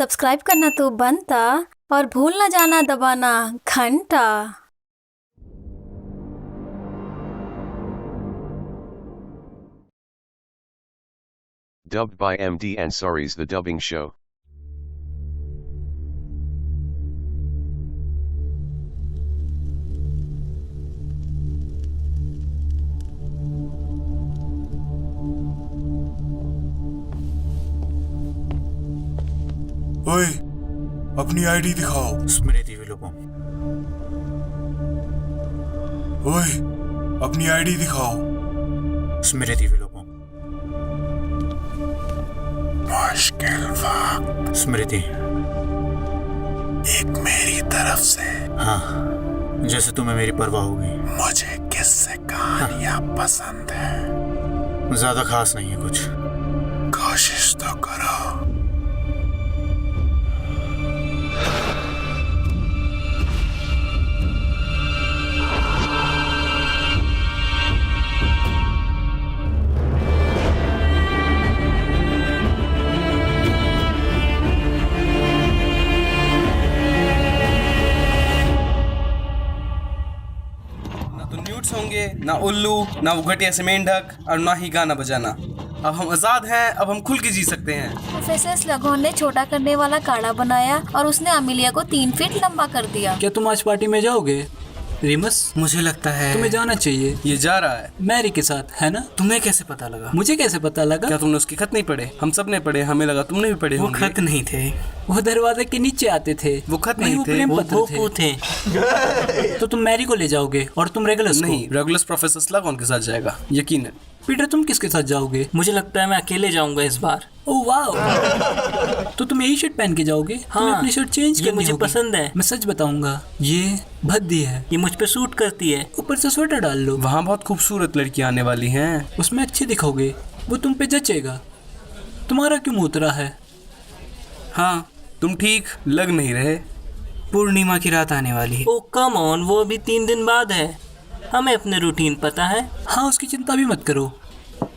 Subscribe करना तो बनता और भूल ना जाना दबाना घंटा। Dubbed by MD Ansari's The Dubbing Show. ओए, अपनी आईडी दिखाओ। स्मृति विलोपम। ओए, अपनी आईडी दिखाओ। स्मृति विलोपम। मुश्किल वक्त। स्मृति। एक मेरी तरफ से। हाँ, जैसे तुम्हें मेरी परवाह होगी। मुझे किससे कहानियां पसंद है। ज्यादा खास नहीं है कुछ। कोशिश तो करो। होंगे ना उल्लू, ना वो घटिया से मेंढक और ना ही गाना बजाना। अब हम आजाद हैं, अब हम खुल के जी सकते हैं। प्रोफेसर स्लगॉन ने छोटा करने वाला काढ़ा बनाया और उसने अमीलिया को 3 फीट लंबा कर दिया। क्या तुम आज पार्टी में जाओगे रिमस? मुझे लगता है तुम्हें जाना चाहिए। ये जा रहा है मैरी के साथ, है ना? तुम्हें कैसे पता लगा? मुझे कैसे पता लगा? क्या तुमने उसके खत नहीं पढ़े? हम सब ने पढ़े, हमें लगा तुमने भी पढ़े वो होंगे। खत नहीं थे, वो दरवाजे के नीचे आते थे। वो खत नहीं वो थे, प्रेम वो पत्र थे। तो तुम मैरी को ले जाओगे और तुम रेगुलस नहीं, रेगुलस प्रोफेसर स्लगॉन के साथ जाएगा यकीनन। पीटर, तुम किसके साथ जाओगे? मुझे लगता है मैं अकेले जाऊंगा इस बार। ओह वाह, तो तुम यही शर्ट पहन के जाओगे? हाँ, तुम्हें अपनी शर्ट चेंज ये करनी मुझे होगी। पसंद है। मैं सच बताऊंगा, ये भद्दी है। ये मुझ पे सूट करती है। ऊपर से स्वेटर डाल लो। वहाँ बहुत खूबसूरत लड़कियाँ आने वाली हैं। उसमें अच्छी दिखोगे, वो तुम पे जचेगा। तुम्हारा क्यों मुँह उतरा है? हाँ, तुम ठीक लग नहीं रहे। पूर्णिमा की रात आने वाली है। ओ कम ऑन, वो अभी 3 दिन बाद है। हमें अपने रूटीन पता है। हाँ, उसकी चिंता भी मत करो।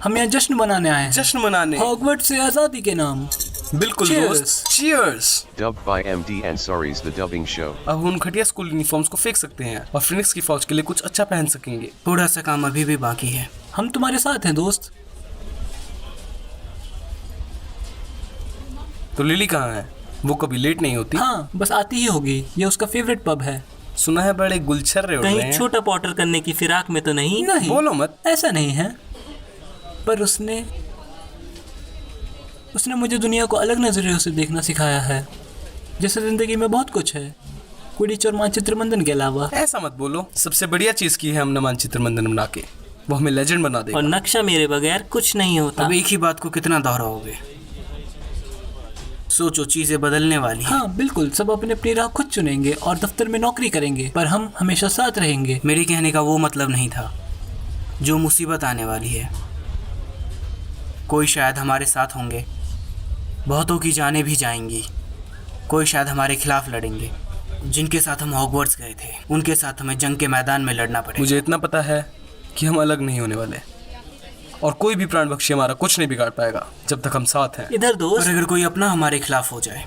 हम यहाँ जश्न मनाने आए हैं। जश्न मनाने, हॉगवर्ट्स से आजादी के नाम। बिल्कुल Cheers. दोस्त, cheers. Dubbed by MD Ansari's The Dubbing Show. अब उन घटिया स्कूल यूनिफॉर्म्स को फेंक सकते हैं और फिनिक्स की फौज के लिए कुछ अच्छा पहन सकेंगे। थोड़ा सा काम अभी भी बाकी है। हम तुम्हारे साथ हैं दोस्त। तो लिली कहाँ है? वो कभी लेट नहीं होती। हाँ, बस आती ही होगी। ये उसका फेवरेट पब है। सुना है बड़े गुलछर्रे उड़ रहे कहीं हैं। छोटा पॉटर करने की फिराक में तो नहीं? नहीं, बोलो मत। ऐसा नहीं है, पर उसने मुझे दुनिया को अलग नजरियों से देखना सिखाया है। जैसे जिंदगी में बहुत कुछ है, क्विडिच और मानचित्र मंदन के अलावा। ऐसा मत बोलो, सबसे बढ़िया चीज की है हमने मानचित्र मंदन बना के। वो हमें लेजेंड बना देगा। और नक्शा मेरे बगैर कुछ नहीं होता। अब एक ही बात को कितना दोहराओगे? सोचो, चीजें बदलने वाली हैं। हाँ बिल्कुल, सब अपने अपनी राह खुद चुनेंगे और दफ्तर में नौकरी करेंगे, पर हम हमेशा साथ रहेंगे। मेरे कहने का वो मतलब नहीं था। जो मुसीबत आने वाली है, कोई शायद हमारे साथ होंगे, बहुतों की जानें भी जाएंगी। कोई शायद हमारे खिलाफ लड़ेंगे। जिनके साथ हम हॉगवर्ट्स गए थे, उनके साथ हमें जंग के मैदान में लड़ना पड़ेगा। मुझे इतना पता है कि हम अलग नहीं होने वाले और कोई भी प्राण पक्षी हमारा कुछ नहीं बिगाड़ पाएगा जब तक हम साथ हैं। इधर दोस्त। और अगर कोई अपना हमारे खिलाफ हो जाए,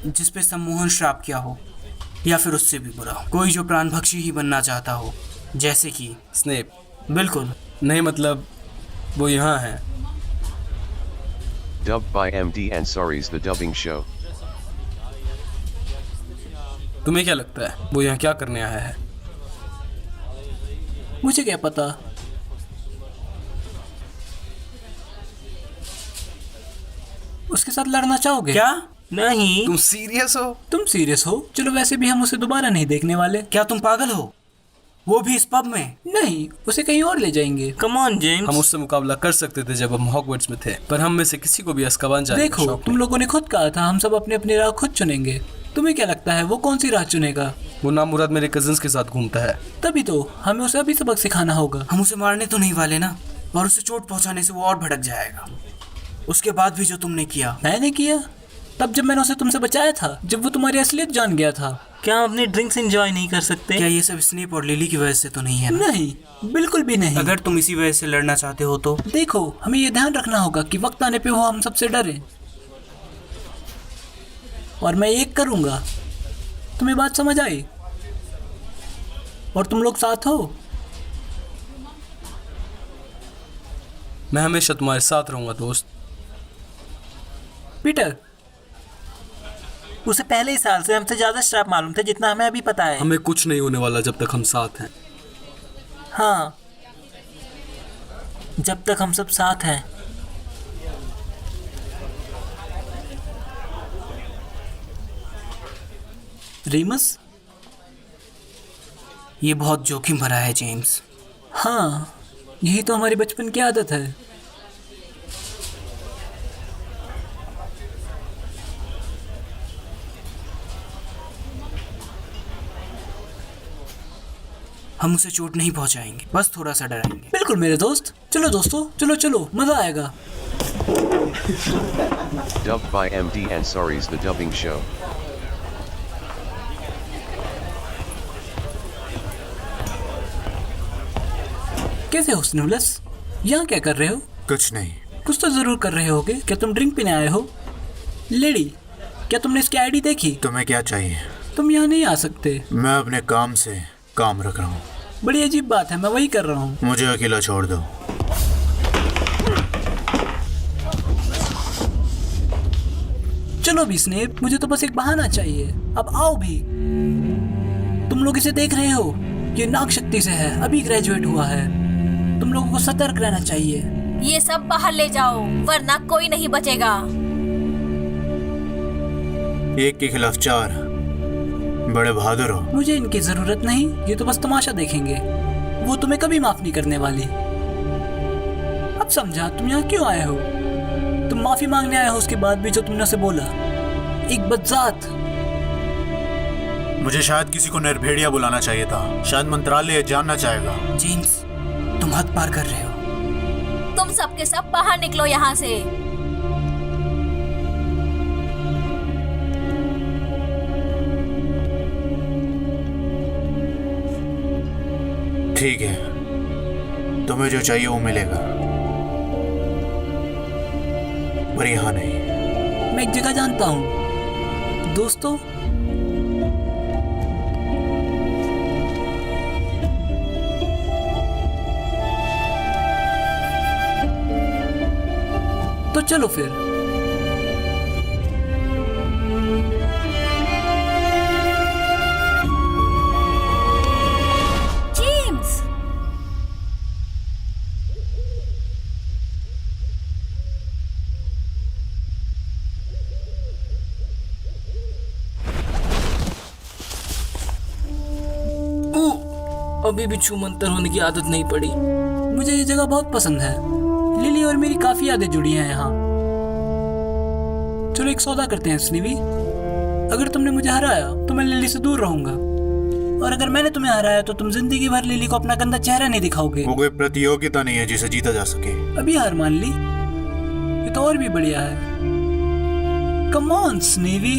जिस पे सम्मोहन श्राप किया हो या फिर उससे भी बुरा हो, कोई जो प्राण भक्षी ही बनना चाहता हो, जैसे कि स्नेप। बिल्कुल नहीं, मतलब वो यहाँ है। Dubbed by MD Ansari's The Dubbing Show. तुम्हें क्या लगता है वो यहाँ क्या करने आया है? मुझे क्या पता। उसके साथ लड़ना चाहोगे? क्या? नहीं। तुम सीरियस हो? तुम सीरियस हो? चलो, वैसे भी हम उसे दोबारा नहीं देखने वाले। क्या तुम पागल हो? वो भी इस पब में? नहीं, उसे कहीं और ले जाएंगे। Come on James. हम उससे मुकाबला कर सकते थे जब हम हॉगवर्ट्स में थे, पर हम में से किसी को भी अस्कबान जाने का देखो, शौक तुम लोगों ने खुद कहा था हम सब अपनी अपनी राह खुद चुनेंगे। तुम्हें क्या लगता है वो कौन सी राह चुनेगा? नहीं। वो नामुराद मेरे कजिन्स के साथ घूमता है। तभी तो हमें उसे अभी सबक सिखाना होगा। हम उसे मारने तो नहीं वाले ना, और उसे चोट पहुंचाने से वो और भड़क जाएगा। उसके बाद भी जो तुमने किया। मैंने किया तब जब मैंने उसे तुमसे बचाया था, जब वो तुम्हारी असलियत जान गया था। क्या हम अपनी ड्रिंक्स एंजॉय नहीं कर सकते? क्या ये सब स्नेप और लिली की वजह से तो नहीं है ना? नहीं, बिल्कुल भी नहीं। अगर तुम इसी वजह से लड़ना चाहते हो तो देखो, हमें ये ध्यान रखना होगा कि वक्त आने पे वो हम सबसे डरे। और मैं एक करूँगा। तुम्हें बात समझ आई? और तुम लोग साथ हो? मैं हमेशा तुम्हारे साथ रहूंगा दोस्त। पीटर, उसे पहले ही साल से हमसे ज्यादा श्राप मालूम थे जितना हमें अभी पता है। हमें कुछ नहीं होने वाला जब तक हम साथ हैं। हाँ, जब तक हम सब साथ हैं। रीमस? ये बहुत जोखिम भरा है जेम्स। हाँ, यही तो हमारी बचपन की आदत है। हम उसे चोट नहीं पहुंचाएंगे, बस थोड़ा सा डराएंगे। बिल्कुल मेरे दोस्त। चलो दोस्तों, चलो चलो, मजा आएगा। Dubbed by MD Ansari's The Dubbing Show. कैसे हो स्नूलस? यहाँ क्या कर रहे हो? कुछ नहीं। कुछ तो जरूर कर रहे होगे। क्या तुम ड्रिंक पीने आए हो? लेडी, क्या तुमने इसकी आईडी देखी? तुम्हें क्या चाहिए? तुम यहाँ नहीं आ सकते। मैं अपने काम से काम रख रहा हूँ। बड़ी अजीब बात है, मैं वही कर रहा हूँ। मुझे अकेला छोड़ दो। चलो भी स्नेप, मुझे तो बस एक बहाना चाहिए। अब आओ भी। तुम लोग इसे देख रहे हो? ये नाग शक्ति से है, अभी ग्रेजुएट हुआ है। तुम लोगों को सतर्क रहना चाहिए। ये सब बाहर ले जाओ, वरना कोई नहीं बचेगा। एक के खिलाफ 4। बड़े बहादुर हो। मुझे इनकी जरूरत नहीं, ये तो बस तमाशा देखेंगे। वो तुम्हें कभी माफ नहीं करने वाली। अब समझा तुम यहाँ क्यों आए हो। तुम माफी मांगने आए हो उसके बाद भी जो तुमने उसे बोला। एक बदजात। मुझे शायद किसी को निर्भेड़िया बुलाना चाहिए था। शायद मंत्रालय जानना चाहेगा। जेम्स, तुम हद पार कर रहे हो। तुम सबके सब बाहर निकलो यहाँ से। ठीक है, तुम्हें जो चाहिए वो मिलेगा, पर यहाँ नहीं। मैं एक जगह जानता हूँ दोस्तों। तो चलो फिर। जेम्स, अभी भी छू मंतर होने की आदत नहीं पड़ी। मुझे ये जगह बहुत पसंद है। लिली और मेरी काफी यादें जुड़ी हैं यहाँ। चलो एक सौदा करते हैं स्नीवी। अगर तुमने मुझे हराया तो मैं लिली से दूर रहूंगा, और अगर मैंने तुम्हें हराया तो तुम जिंदगी भर लिली को अपना गंदा चेहरा नहीं दिखाओगे। वो कोई प्रतियोगिता नहीं है जिसे जीता जा सके। अभी हार मान ली, ये तो और भी बढ़िया है। कम ऑन स्नीवी,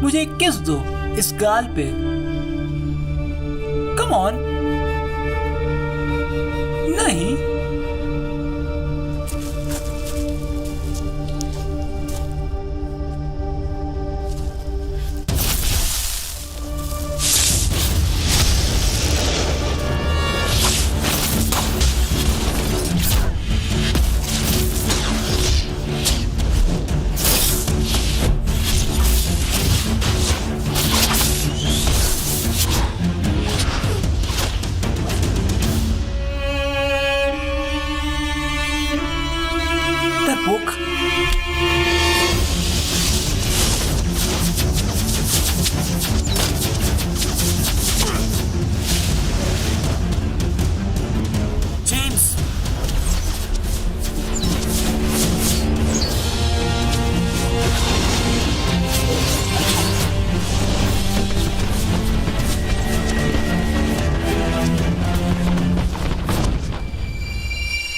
मुझे एक किस दो इस गाल पे। Come on. नहीं, डरपोक। जेम्स,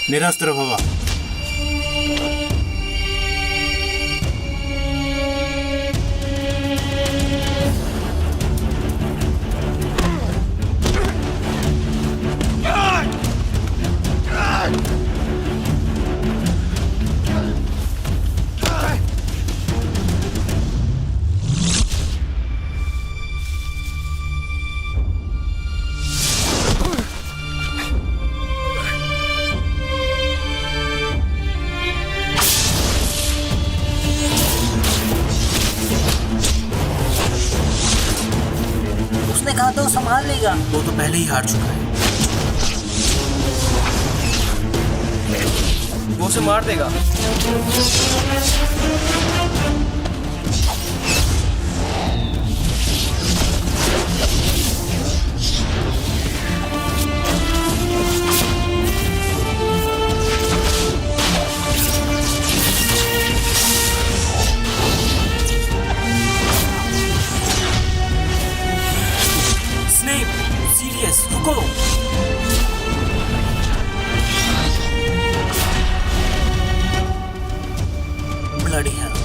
निरस्त्र होगा। तो संभाल लेगा। वो तो पहले ही हार चुका है। वो उसे मार देगा। स्नेप, सीरियस, रुको। Bloody hell.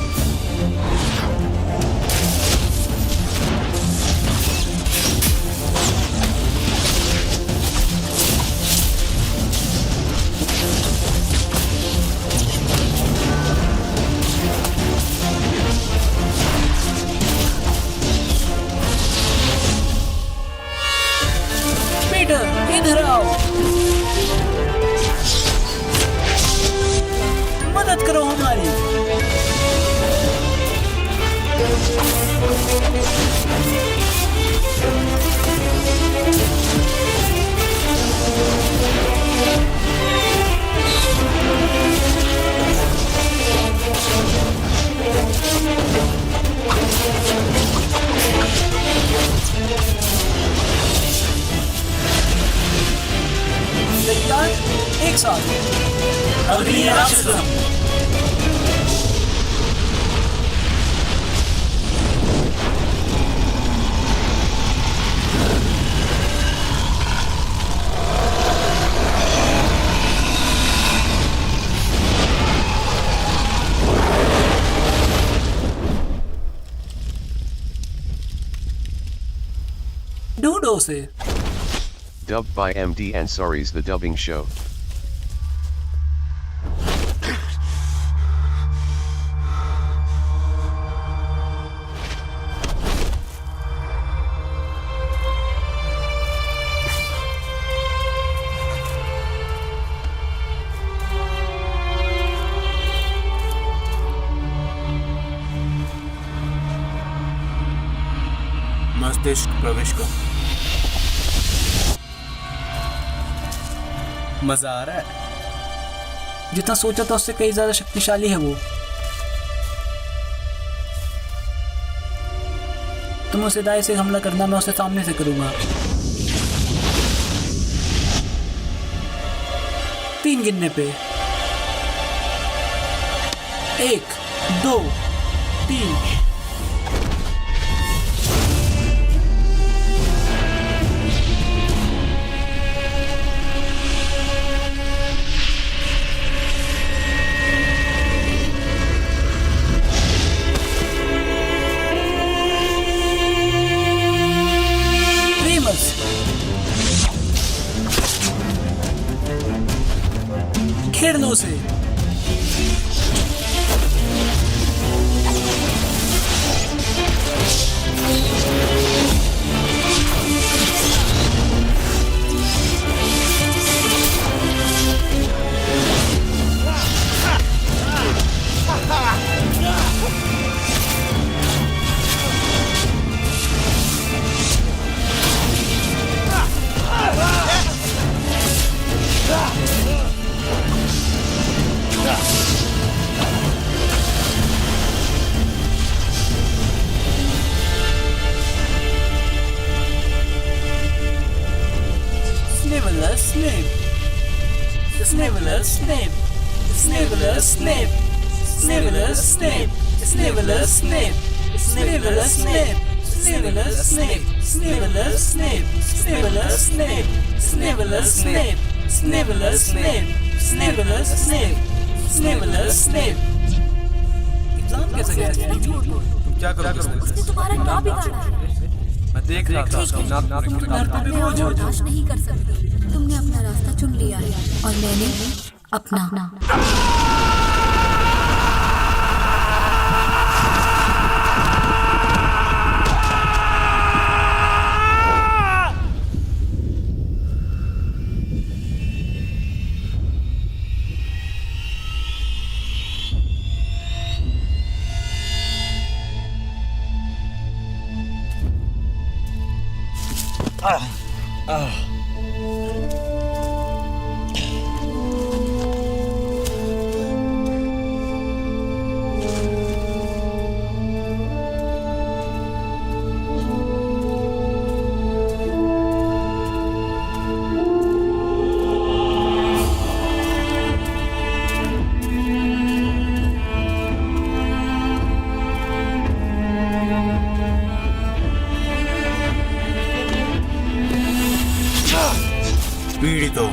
पीटर, इधर आओ। मदद करो हमारी। तैयार, एक साथ। अग्नि राक्षसम। ढूंढो उसे। Dubbed by MD Ansari's The Dubbing Show. मस्तिष्क प्रवेश कर। मजा आ रहा है। जितना सोचा था उससे कई ज्यादा शक्तिशाली है वो। तुम उसे दाएं से हमला करना, मैं उसे सामने से करूंगा। 3 गिनने पे। 1, 2, 3। घेर लो उसे। Snape. Sniveler Snape. Sniveler Snape. Sniveler Snape. Sniveler Snape. Sniveler Snape. Sniveler Snape. Sniveler Snape. Sniveler Snape. Sniveler Snape. Sniveler Snape. Sniveler Snape. Sniveler Snape. Exam कैसे गया? तुम क्या करोगे? उसने तुम्हारा नाम बिगाड़ा है। मैं देख रहा था। तुम बर्दाश्त नहीं कर सकते। तुमने अपना रास्ता चुन लिया है और मैंने अपना। पीड़ित हो।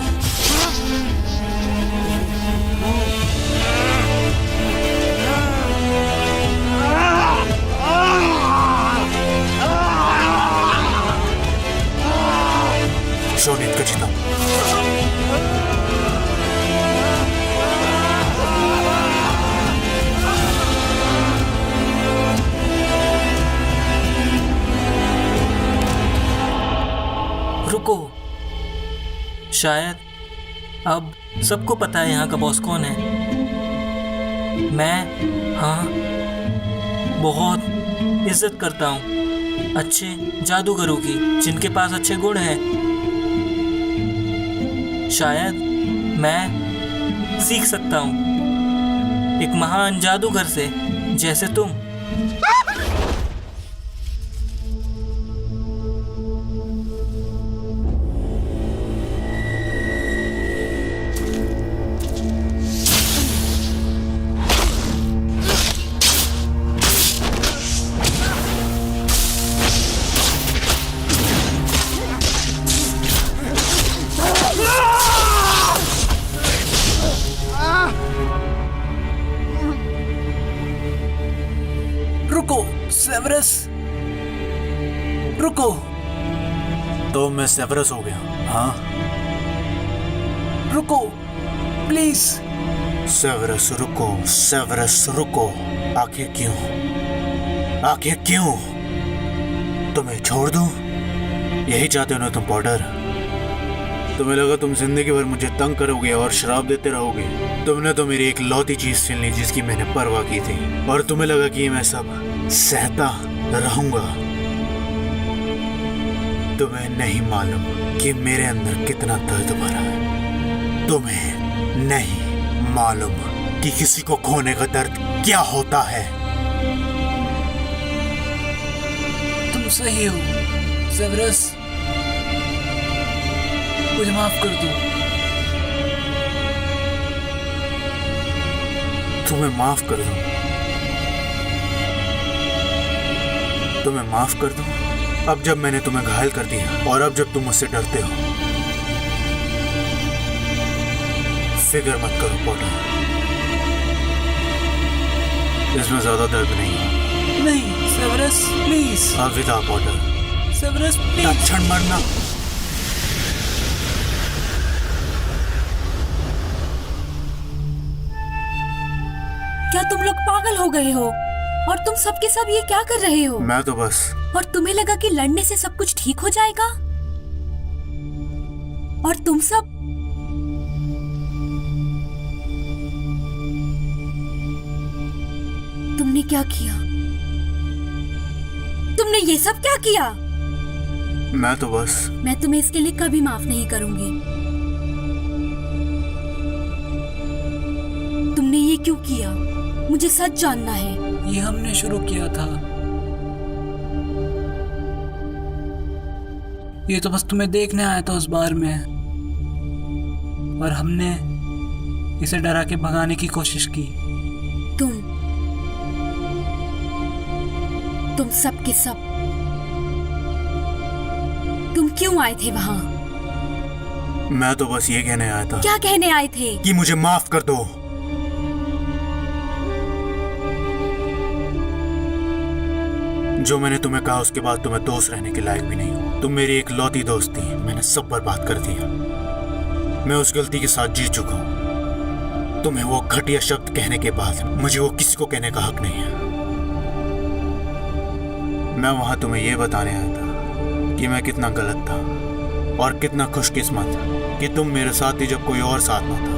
शोनित कचिता। रुको, शायद अब सबको पता है यहाँ का बॉस कौन है। मैं, हाँ, बहुत इज्जत करता हूँ अच्छे जादूगरों की, जिनके पास अच्छे गुण हैं। शायद मैं सीख सकता हूँ एक महान जादूगर से, जैसे तुम। रुको सेवरस, रुको। तो मैं सेवरस हो गया? हाँ, रुको प्लीज। सेवरस रुको, सेवरस रुको। आखिर क्यों? आखिर क्यों? तुम्हें छोड़ दूं? यही चाहते हो ना तुम पॉटर? तुम्हें लगा तुम जिंदगी भर मुझे तंग करोगे और शराब देते रहोगे? तुमने तो मेरी एक लौती चीज छीन ली जिसकी मैंने परवाह की थी, और तुम्हें लगा कि मैं सब सहता रहूंगा। तुम्हें नहीं मालूम कि मेरे अंदर कितना दर्द भरा है। तुम्हें नहीं मालूम कि किसी को खोने का दर्द क्या होता है। तुम सही हो सेवरस, मुझे माफ कर दो। तुम्हें माफ कर दूं? तुम्हें माफ कर दूं? अब जब मैंने तुम्हें घायल कर दिया और अब जब तुम मुझसे डरते हो। फिक्र मत करो पॉटर, इसमें ज्यादा दर्द नहीं है। नहीं सेवरस प्लीज। अलविदा पॉटर। Severus please. तत्क्षण मरना। क्या तुम लोग पागल हो गए हो? और तुम सब के सब ये क्या कर रहे हो? मैं तो बस। और तुम्हें लगा कि लड़ने से सब कुछ ठीक हो जाएगा? और तुम सब तुमने क्या किया? तुमने ये सब क्या किया? मैं तो बस। मैं तुम्हें इसके लिए कभी माफ नहीं करूंगी। तुमने ये क्यों किया? मुझे सच जानना है। ये हमने शुरू किया था। ये तो बस तुम्हें देखने आया था उस बार में, और हमने इसे डरा के भगाने की कोशिश की। तुम सब के सब तुम क्यों आए थे वहां? मैं तो बस ये कहने आया था। क्या कहने आए थे? कि मुझे माफ कर दो। जो मैंने तुम्हें कहा उसके बाद तुम्हें दोस्त रहने के लायक भी नहीं हो। तुम मेरी एक लौती दोस्त थी, मैंने सब बर्बाद कर दिया। मैं उस गलती के साथ जी चुका हूं। तुम्हें वो घटिया शब्द कहने के बाद मुझे वो किसी को कहने का हक नहीं है। मैं वहां तुम्हें ये बताने आया था कि मैं कितना गलत था और कितना खुशकिस्मत कि तुम मेरे साथ थी जब कोई और साथ ना था।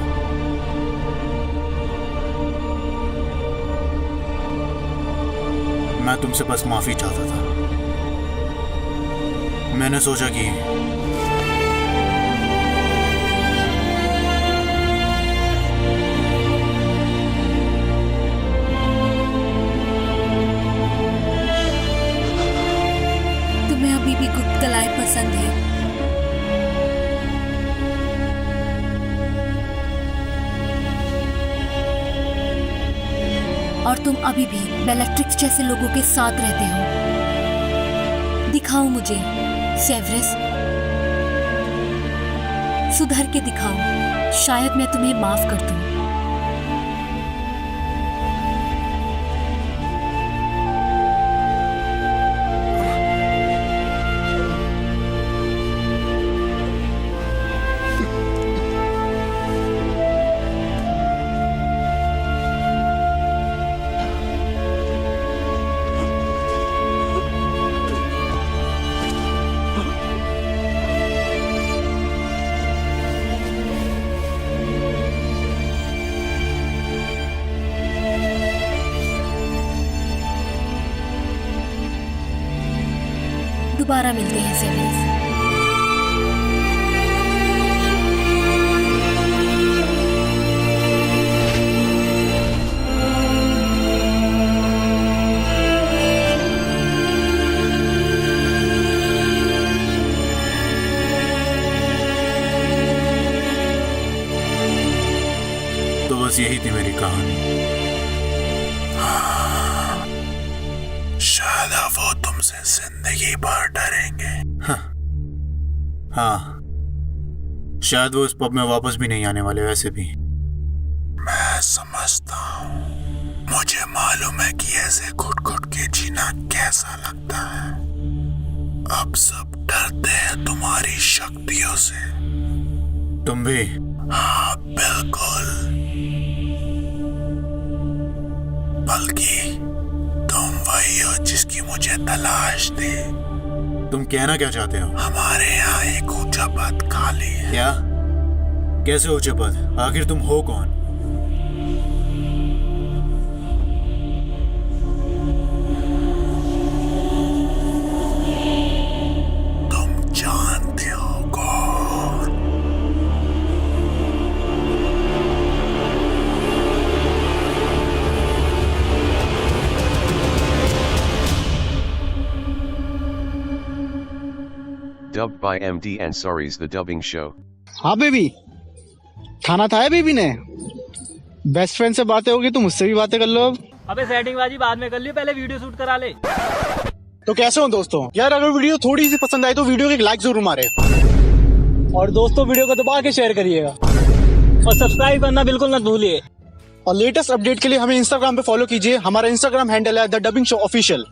मैं तुमसे बस माफी चाहता था। मैंने सोचा कि तुम्हें अभी भी गुप्त कलाएं पसंद है। और तुम अभी भी बेलेट्रिक्स जैसे लोगों के साथ रहते हो। दिखाओ मुझे सेवरस, सुधर के दिखाओ, शायद मैं तुम्हें माफ कर दूं। दोबारा मिलते हैं सेवरस। तो बस यही थी मेरी कहानी। शायद वो तुमसे जिंदगी भर डरेंगे। हाँ, शायद वो इस पब में वापस भी नहीं आने वाले। वैसे भी मैं समझता हूँ, मुझे मालूम है कि ऐसे घुट घुट के जीना कैसा लगता है। अब सब डरते हैं तुम्हारी शक्तियों से। तुम भी? हाँ बिल्कुल, बल्कि तुम वही हो जिसकी मुझे तलाश थी। तुम कहना क्या चाहते हो? हमारे यहाँ एक ऊंचा पद खाली है। क्या? कैसे ऊंचे पद? आखिर तुम हो कौन? तुम जानते हो कौन? Dubbed by MD Ansari's The Dubbing Show. हाँ बेबी, खाना खाया बेबी ने? बेस्ट फ्रेंड से बातें होगी तो मुझसे भी बातें कर लो अब। अबे सेटिंग बाजी बाद में कर लियो, पहले वीडियो शूट करा ले। तो कैसे हो दोस्तों? यार अगर वीडियो थोड़ी सी पसंद आई तो वीडियो को एक लाइक जरूर मारे, और दोस्तों वीडियो को दबा के शेयर करिएगा, और सब्सक्राइब करना बिल्कुल ना भूलिए। और लेटेस्ट अपडेट के लिए हमें इंस्टाग्राम पे फॉलो कीजिए। हमारा इंस्टाग्राम हैंडल है द डबिंग शो ऑफिशियल।